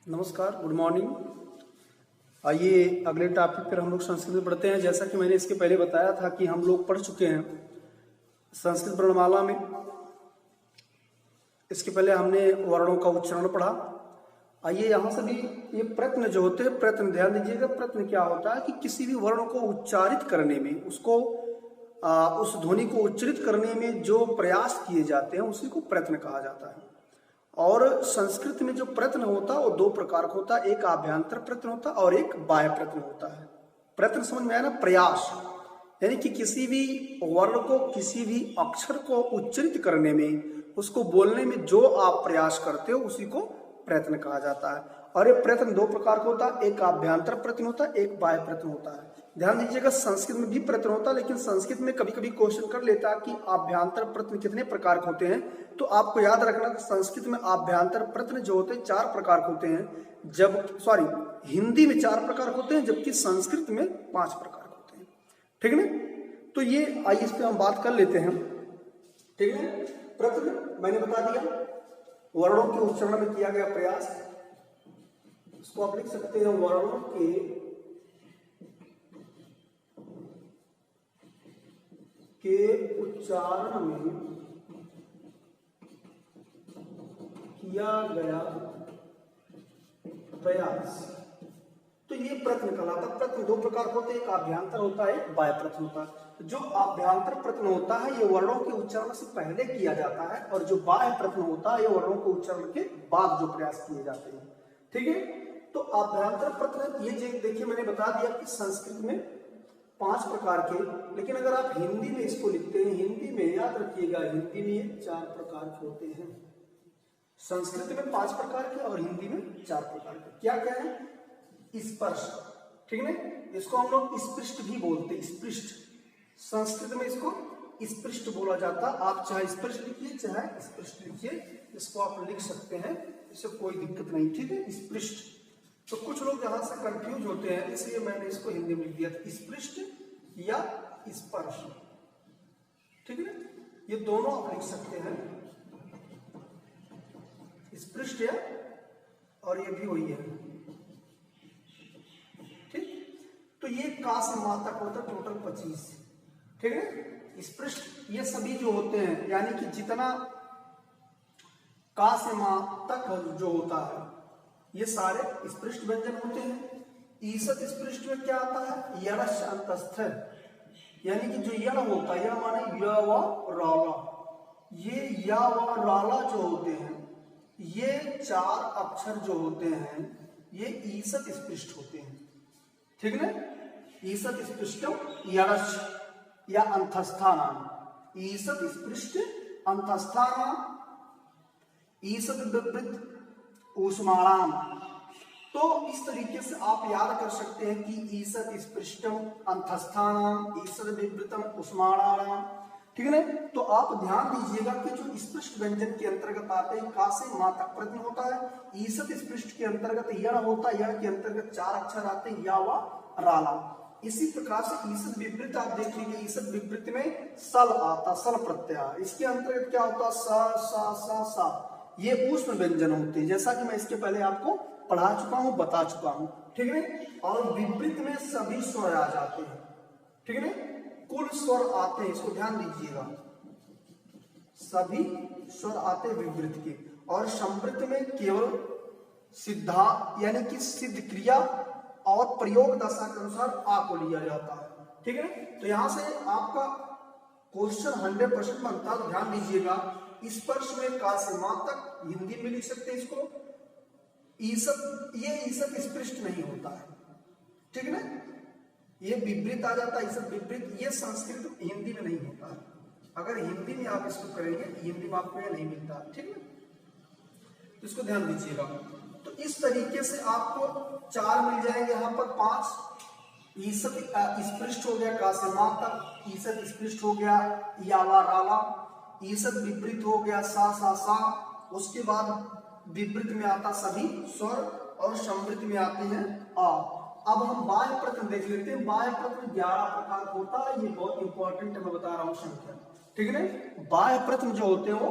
नमस्कार, good morning. आइए अगले टॉपिक पर हम लोग संस्कृत में पढ़ते हैं। जैसा कि मैंने इसके पहले बताया था कि हम लोग पढ़ चुके हैं संस्कृत वर्णमाला में। इसके पहले हमने वर्णों का उच्चारण पढ़ा। आइए यहाँ से भी ये प्रयत्न जो होते हैं, प्रयत्न ध्यान दीजिएगा। प्रयत्न क्या होता है कि किसी भी वर्ण को उच्चारित करने में, उसको उस ध्वनि को उच्चारित करने में जो प्रयास किए जाते हैं उसी को प्रयत्न कहा जाता है। और संस्कृत में जो प्रयत्न होता है वो दो प्रकार का होता है, एक आभ्यंतर प्रयत्न होता है और एक बाह्य प्रयत्न होता है। प्रयत्न समझ में आया ना? प्रयास यानी कि किसी भी वर्ण को, किसी भी अक्षर को उच्चारित करने में, उसको बोलने में जो आप प्रयास करते हो उसी को प्रयत्न कहा जाता है। और ये प्रयत्न दो प्रकार का होता है, एक आभ्यंतर प्रयत्न होता है, एक बाह्य प्रयत्न होता है। ध्यान दीजिएगा, संस्कृत में भी प्रयत्न होता है, लेकिन संस्कृत में कभी कभी क्वेश्चन कर लेता है कि आभ्यंतर प्रयत्न कितने प्रकार के होते हैं। तो आपको याद रखना कि संस्कृत में आभ्यंतर प्रयत्न जो होते हैं 4 प्रकार के होते हैं, हिंदी में 4 प्रकार के होते हैं, जबकि संस्कृत में 5 प्रकार के होते हैं। ठीक है ना? तो ये आइए इस पर हम बात कर लेते हैं। ठीक है, प्रयत्न मैंने बता दिया, वर्णों के उच्चारण में किया गया प्रयास। इसको आप लिख सकते हैं, वर्णों के उच्चारण में किया गया प्रयास। तो ये प्रयत्न कहलाता। प्रयत्न दो प्रकार होते हैं, एक आभ्यंतर होता है, एक बाह्य प्रयत्न होता है। जो आभ्यंतर प्रयत्न होता है ये वर्णों के उच्चारण से पहले किया जाता है, और जो बाह्य प्रयत्न होता है ये वर्णों के उच्चारण के बाद जो प्रयास किए जाते हैं। ठीक है, तो आभ्यंतर प्रयत्न ये देखिए, मैंने बता दिया कि संस्कृत में 5 प्रकार के, लेकिन अगर आप हिंदी में इसको लिखते हैं, हिंदी में याद रखिएगा, हिंदी में 4 प्रकार के होते हैं। संस्कृत में 5 प्रकार के और हिंदी में 4 प्रकार के। क्या क्या है? स्पर्श, ठीक है ना? इसको हम लोग स्पृष्ट भी बोलते हैं, स्पृष्ट। संस्कृत में इसको स्पृष्ट बोला जाता है। आप चाहे स्पर्श लिखिए चाहे स्पृष्ट लिखिए, इसको आप लिख सकते हैं, इससे कोई दिक्कत नहीं। ठीक है, स्पृष्ट। तो कुछ लोग यहां से कंफ्यूज होते हैं, इसलिए मैंने इसको हिंदी में लिख दिया था, स्पृष्ट या स्पर्श। ठीक है, ये दोनों आप लिख सकते हैं, स्पृष्ट है और ये भी वही है। ठीक, तो ये का से मा तक होता है, टोटल 25। ठीक है, स्पृष्ट ये सभी जो होते हैं, यानी कि जितना का से मा तक जो होता है ये सारे स्पृष्ट व्यंजन होते हैं। ईसत स्पृष्ट में क्या आता है? यणश अंतस्थ, यानी कि जो यण होता है, यण माने य व राला, ये या व राला जो होते हैं, ये 4 अक्षर जो होते हैं ये ईसत स्पृष्ट होते हैं। ठीक है, ईसत स्पृष्टम यणश या अंतस्थानाम, ईसत स्पृष्ट अंतस्थानाम, ईसत विवृत ऊष्माणाम। तो इस तरीके से आप याद कर सकते हैं कि ईसत स्पृष्टम अंतस्थानाम, ईसत विवृतम ऊष्माणाम। ठीक है ना? तो आप ध्यान दीजिएगा कि जो स्पृष्ट व्यंजन के अंतर्गत आते हैं, का से मा तक प्रयत्न होता है। ईसत स्पृष्ट के अंतर्गत यण होता है, यण के अंतर्गत 4 अक्षर आते हैं, या व राला। इसी प्रकार से ईसत विवृत आप देख लीजिए, ईसत विवृत में सल आता, सल प्रत्यय। इसके अंतर्गत क्या होता है? स सा सा सा, ये ऊष्म व्यंजन होते हैं, जैसा कि मैं इसके पहले आपको पढ़ा चुका हूं, बता चुका हूं। ठीक है, और विपरीत में सभी स्वर आ जाते हैं। ठीक है, कुल स्वर आते हैं, इसको ध्यान दीजिएगा, सभी स्वर आते हैं विपरीत के। और संवृत में केवल सिद्धा यानी कि सिद्ध क्रिया और प्रयोग दशा के अनुसार आ को लिया जाता है। ठीक है, तो यहां से आपका क्वेश्चन 100% बनता है। ध्यान दीजिएगा, स्पर्श में का से मा तक हिंदी में लिख सकते हैं इसको। ईसत, ये ईसत स्पृष्ट नहीं होता है। ठीक है ना? ये विपरीत आ जाता है, ईसत विपरीत। ये संस्कृत हिंदी में नहीं होता है। अगर हिंदी में आप इसको करेंगे, हिंदी में आपको ये नहीं मिलता। ठीक है, तो इसको ध्यान दीजिएगा। तो इस तरीके से आपको 4 मिल जाएंगे, यहाँ पर 5। ईसत स्पृष्ट हो गया का से मा तक, ईसत स्पृष्ट हो गया या वा राला, ईसत विपरीत हो गया सा सा सा, उसके बाद विपरीत में आता सभी स्वर, और संवृत में आते हैं आ। अब हम बाह्य प्रयत्न देख लेते हैं। बाह्य प्रयत्न 11 प्रकार का होता है, ये बहुत इंपॉर्टेंट है, मैं बता रहा हूं संख्या। ठीक है ना? बाह्य प्रयत्न जो होते हैं वो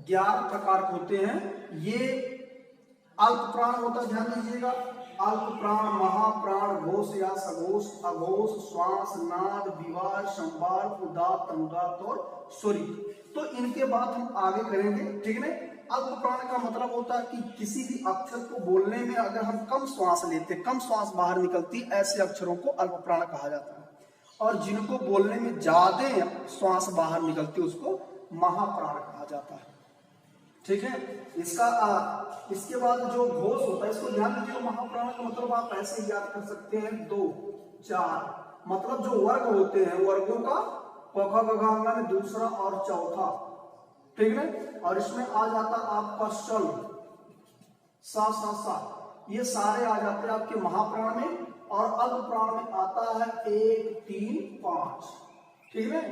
11 प्रकार के होते हैं। ये अल्प प्राण होता है, ध्यान दीजिएगा, अल्प प्राण, महाप्राण, घोष या सघोष, अघोष, श्वास, नाद, विवाह, संवार, उदात्त, अनुदात्त और स्वरित। तो इनके बाद हम आगे करेंगे, ठीक है। अल्प प्राण का मतलब होता है कि किसी भी अक्षर को बोलने में अगर हम कम श्वास लेते, कम श्वास बाहर निकलती, ऐसे अक्षरों को अल्प प्राण कहा जाता है। और जिनको बोलने में ज्यादा श्वास बाहर निकलती उसको महाप्राण कहा जाता है, ठीक है। इसके बाद जो घोष होता है, इसको ध्यान दीजिए, महाप्राण का मतलब आप ऐसे याद कर सकते हैं 2, 4, मतलब जो वर्ग होते हैं वर्गों का क ख ग घ में दूसरा और चौथा, ठीक है। और इसमें आ जाता आपका सल, सा सा सा, ये सारे आ जाते हैं आपके महाप्राण में। और अल्प प्राण में आता है 1, 3, 5, ठीक है।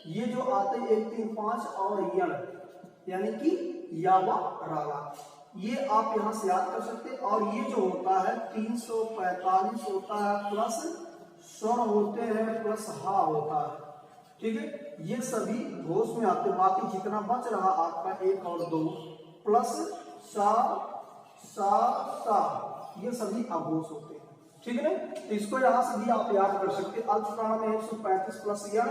ये जो आते हैं 1, 3, 5 और यण, यानी कि यावा रागा, ये आप यहां से याद कर सकते हैं। और ये जो होता है 345 होता है, प्लस स्वर होते हैं, प्लस हा होता है, ठीक है। ये सभी घोष में आते, बाकी जितना बच रहा आपका 1 और 2 प्लस सा सा सा, ये सभी अघोष होते हैं, ठीक है। तो इसको यहां से भी आप याद कर सकते हैं। अल्प प्राण में 135 प्लस यण,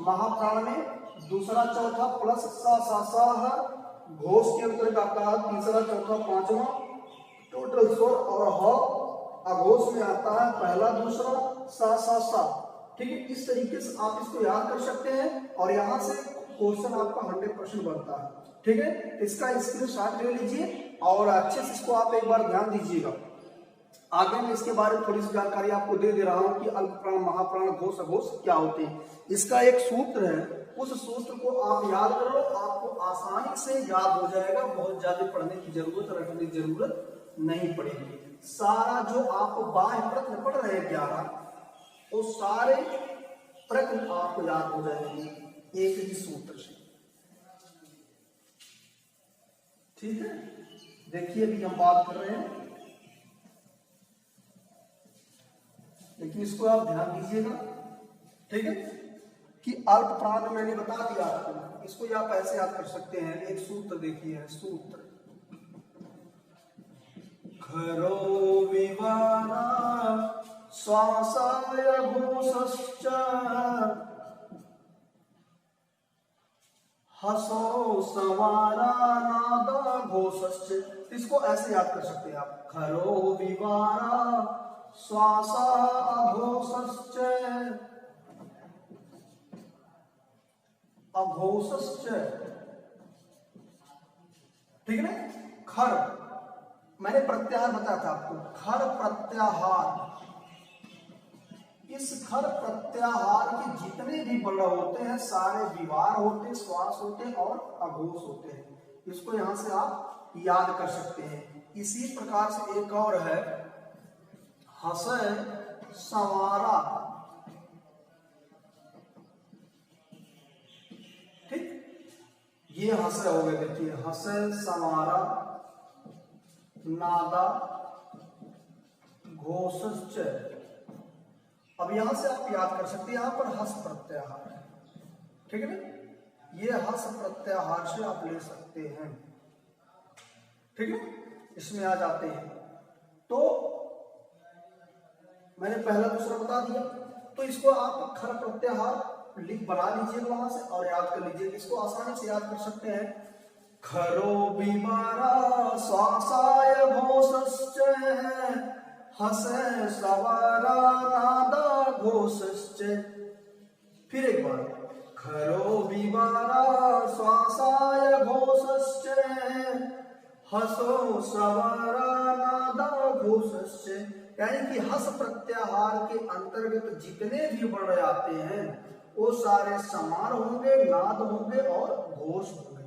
महाप्राण में दूसरा चौथा प्लस सा सा सा है, घोष के अंतर्गत आता है तीसरा चौथा पांचवा टोटल स्वर, और ह अघोष में आता है पहला दूसरा सा सा सा, ठीक है। इस तरीके से आप इसको याद कर सकते हैं और यहां से क्वेश्चन आपका 100% बनता है, ठीक है। इसका स्क्रीनशॉट ले लीजिए और अच्छे से इसको आप एक बार ध्यान दीजिएगा। आगे मैं इसके बारे में थोड़ी सी जानकारी आपको दे दे रहा हूं कि अल्प प्राण, महाप्राण, घोष, अघोष क्या होते हैं। इसका एक सूत्र है, उस सूत्र को आप याद करो, आपको आसानी से याद हो जाएगा, बहुत ज्यादा पढ़ने की जरूरत, रखने की जरूरत नहीं पड़ेगी। सारा जो आप बाह्य प्रश्न पढ़ रहे हैं 11, वो सारे प्रश्न आपको याद हो जाएंगे एक ही सूत्र से, ठीक है। देखिए अभी हम बात कर रहे हैं, लेकिन इसको आप ध्यान दीजिएगा, ठीक है, कि अल्प प्राण में मैंने बता दिया आपको, इसको आप ऐसे याद कर सकते हैं। एक सूत्र देखिए, सूत्र खरो विवारा श्वासाय घोषश्च हसो सवारा नादा घोषश्च। इसको ऐसे याद कर सकते हैं आप, खरो विवारा श्वासा अघोषश्च अघोषश्च, ठीक है ना। खर मैंने प्रत्याहार बताया था आपको, खर प्रत्याहार, इस खर प्रत्याहार के जितने भी वर्ण होते हैं सारे विवार होते हैं, श्वास होते हैं और अघोष होते हैं। इसको यहां से आप याद कर सकते हैं। इसी प्रकार से एक और है हसय संवारा, ठीक, ये हसय हो गए, देखिए हसय संवारा नादा घोषश्च। अब यहां से आप याद कर सकते हैं, यहां पर हस प्रत्याहार है, ठीक है ना। ये हस प्रत्याहार से आप ले सकते हैं, ठीक है, इसमें आ जाते हैं। तो मैंने पहला दूसरा बता दिया, तो इसको आप खर प्रत्याहार लिख बना लीजिए वहां से और याद कर लीजिए। इसको आसानी से याद कर सकते हैं, खरो बिमारा श्वासाय घोषश्च हसय सवारा नादा घोषश्च। फिर एक बार, खरो बिमारा श्वासाय घोषश्च हसो सवारा नादा घोषश्च, यानी कि हस प्रत्याहार के अंतर्गत जितने भी वर्ण आते हैं वो सारे समार होंगे, नाद होंगे और घोष होंगे।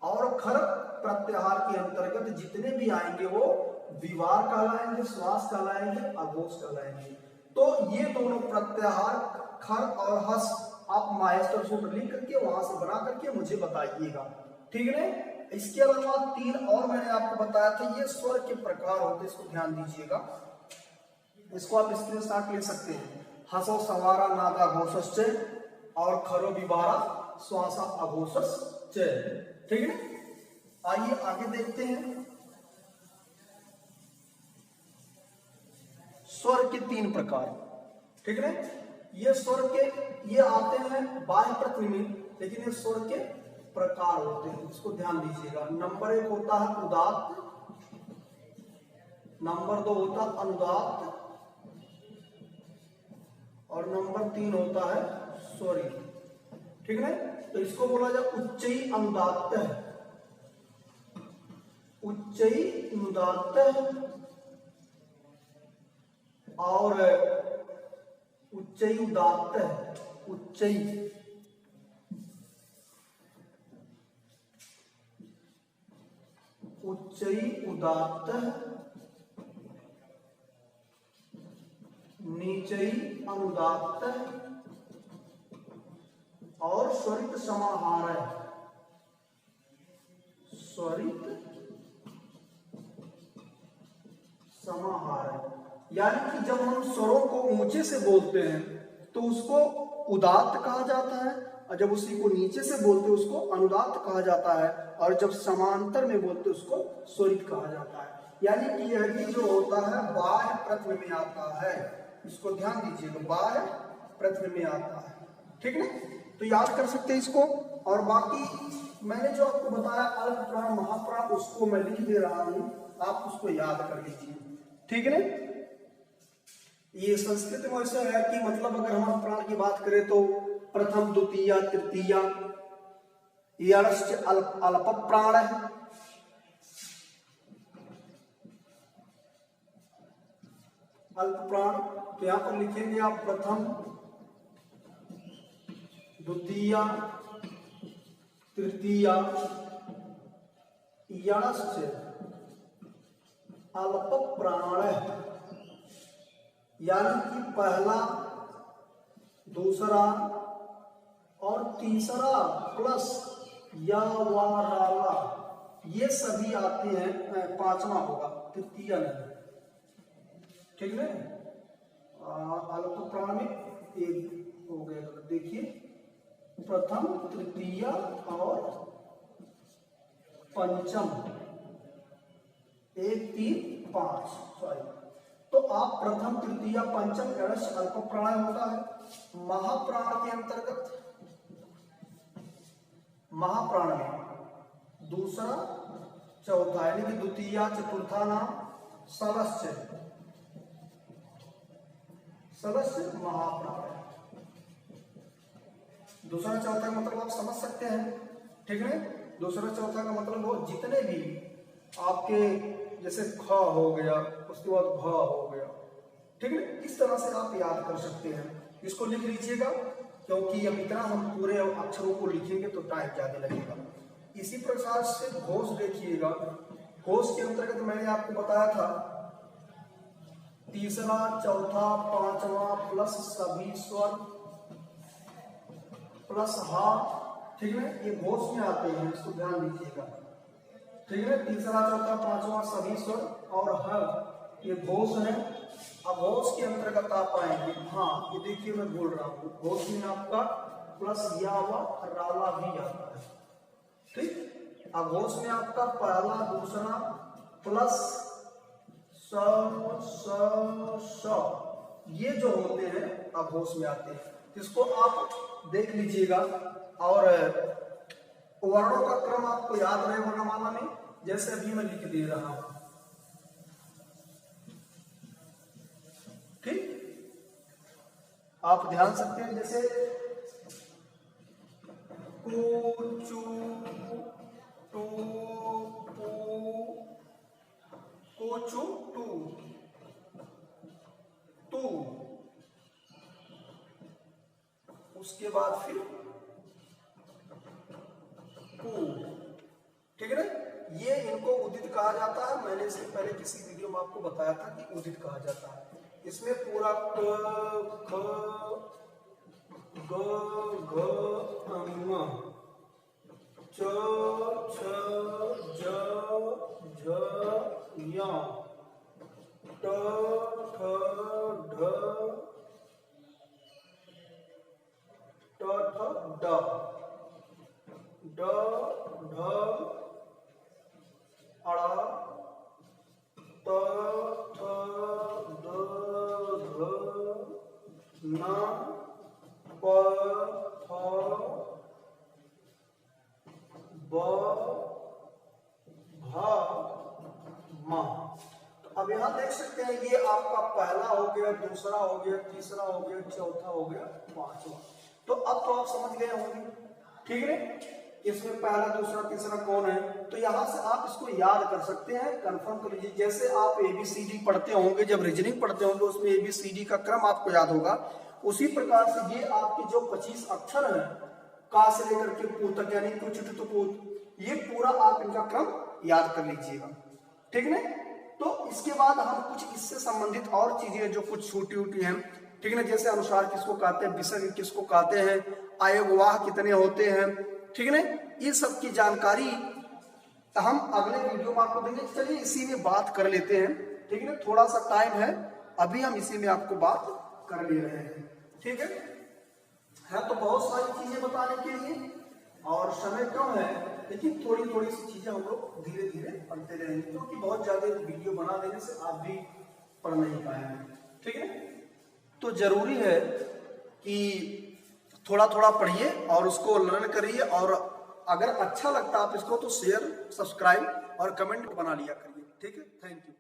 और खर प्रत्याहार के अंतर्गत जितने भी आएंगे वो विवार कहलाएंगे, श्वास कहलाएंगे, अघोष कहलाएंगे। तो ये दोनों प्रत्याहार खर और हस आप माहेश्वर सूत्र लिख करके वहां से बना करके मुझे बताइएगा, ठीक है। इसके अलावा 3 और मैंने आपको बताया था, ये स्वर के प्रकार होते, इसको ध्यान दीजिएगा। इसको आप स्क्रीनशॉट ले सकते हैं, हसो सवारा नादा घोषश्च और खरो विवारा श्वासा अघोषश्च, ठीक है। आइए आगे देखते हैं। स्वर के 3 प्रकार, ठीक है। ये स्वर के ये आते हैं बाह्य पृथ्वी में, लेकिन ये स्वर के प्रकार होते हैं, इसको ध्यान दीजिएगा। नंबर 1 होता है उदात्त, नंबर 2 होता है अनुदात्त, और नंबर 3 होता है स्वरित, ठीक है। तो इसको बोला जाए उच्चई अनुदात्त, उच्चई अनुदात्त और उच्चई उदात्त, उच्चई उच्चई उदात्त, नीचई अनुदात्त और स्वरित समाहार है, स्वरित समाहार है। यानी कि जब हम स्वरों को ऊंचे से बोलते हैं तो उसको उदात्त कहा जाता है, और जब उसी को नीचे से बोलते हैं उसको अनुदात्त कहा जाता है, और जब समांतर में बोलते हैं उसको स्वरित कहा जाता है। यानी कि यह भी जो होता है बाह्य प्रथम में आता है, इसको ध्यान दीजिएगा, बाह्य प्रथम में आता है, ठीक है। तो याद कर सकते हैं इसको। और बाकी मैंने जो आपको बताया अल्प प्राण महाप्राण, उसको मैं लिख दे रहा हूं, आप उसको याद कर लीजिए, ठीक है ना। ये संस्कृत में ऐसा है कि मतलब अगर हम प्राण की बात करें तो प्रथम द्वितीय तृतीय, यश्च अल्प प्राण है, अल्प प्राण। तो यहां पर लिखेंगे आप प्रथम द्वितीय तृतीय, यश्च अल्प प्राण, यानी कि पहला, दूसरा और तीसरा प्लस या वा राला, ये सभी आते हैं। पांचवा होगा, तृतीय नहीं, ठीक है। अल्प प्राण में एक हो गया, देखिए प्रथम तृतीय और पंचम, 1 3 5, सॉरी। तो आप प्रथम तृतीय पंचम यश्च अल्प प्राण होता है। महाप्राण के अंतर्गत, महाप्राण में दूसरा चौथा, यानी कि द्वितीय चतुर्था नाम सलस्य, सलस्य महाप्राण। दूसरा चौथा का मतलब आप समझ सकते हैं, ठीक है। दूसरा चौथा का मतलब वो जितने भी आपके, जैसे ख हो गया, उसके बाद भ हो गया, ठीक है। इस तरह से आप याद कर सकते हैं। इसको लिख लीजिएगा, क्योंकि अब इतना हम पूरे अक्षरों को लिखेंगे तो टाइम ज्यादा लगेगा। इसी प्रकार से घोष देखिएगा। घोष के अंतर्गत मैंने आपको बताया था तीसरा चौथा पांचवा प्लस सभी स्वर प्लस हा, ठीक है। ये घोष में आते हैं, इसको ध्यान दीजिएगा, ठीक है। तीसरा चौथा पांचवा सभी स्वर और ह, ये घोष है। अब घोष के अंतर्गत आप आएंगे, हाँ ये देखिए मैं बोल रहा हूँ, घोष में आपका प्लस या व राला भी आता है, ठीक। अब घोष में आपका पहला दूसरा प्लस स स, ये जो होते हैं अब घोष में आते हैं। इसको आप देख लीजिएगा, और वर्णों का क्रम आपको याद रहे वर्णमाला में, जैसे अभी मैं लिख दे रहा हूं, ठीक। आप ध्यान सकते हैं, जैसे कु चू टू पू, कोचू टू टू, उसके बाद फिर कू, ठीक है ना। ये इनको उदित कहा जाता है। मैंने इससे पहले किसी वीडियो में आपको बताया था कि उदित कहा जाता है। इसमें पूरा क ख ग घ ङ च छ ज झ ञ ट ठ ढ ट ठ ड ड ढ अड़ा त थ द अब यहाँ देख सकते हैं ये आपका पहला हो गया, दूसरा हो गया, तीसरा हो गया, चौथा हो गया, पांचवा। तो अब तो आप समझ गए होंगे, ठीक है, इसमें पहला दूसरा तीसरा कौन है। तो यहाँ से आप इसको याद कर सकते हैं, कंफर्म कर लीजिए। जैसे आप ABCD पढ़ते होंगे, जब रीजनिंग पढ़ते होंगे उसमें ABCD का क्रम आपको याद होगा, उसी प्रकार से ये आपके जो 25 अक्षर है का से लेकर के पू तक, यानी कुछ तो पूत, ये पूरा आप इनका क्रम याद कर लीजिएगा, ठीक है। तो इसके बाद हम कुछ इससे संबंधित और चीजें जो कुछ छोटी छोटी हैं, ठीक है, जैसे अनुसार किसको कहते हैं, विसर्ग किसको कहते हैं, आयोगवाह कितने होते हैं, ठीक है, ये सब की जानकारी हम अगले वीडियो में आपको देंगे। चलिए इसी में बात कर लेते हैं, ठीक है, थोड़ा सा टाइम है, अभी हम इसी में आपको बात कर ले रहे हैं, ठीक है। तो बहुत सारी चीजें बताने के लिए और समय कम है, लेकिन थोड़ी थोड़ी सी चीजें हम लोग धीरे धीरे पढ़ते रहेंगे, क्योंकि बहुत ज्यादा वीडियो बना देने से आप भी पढ़ नहीं पाएंगे, ठीक है। तो जरूरी है कि थोड़ा थोड़ा पढ़िए और उसको लर्न करिए, और अगर अच्छा लगता आप इसको तो शेयर, सब्सक्राइब और कमेंट बना लिया करिए, ठीक है। Thank you.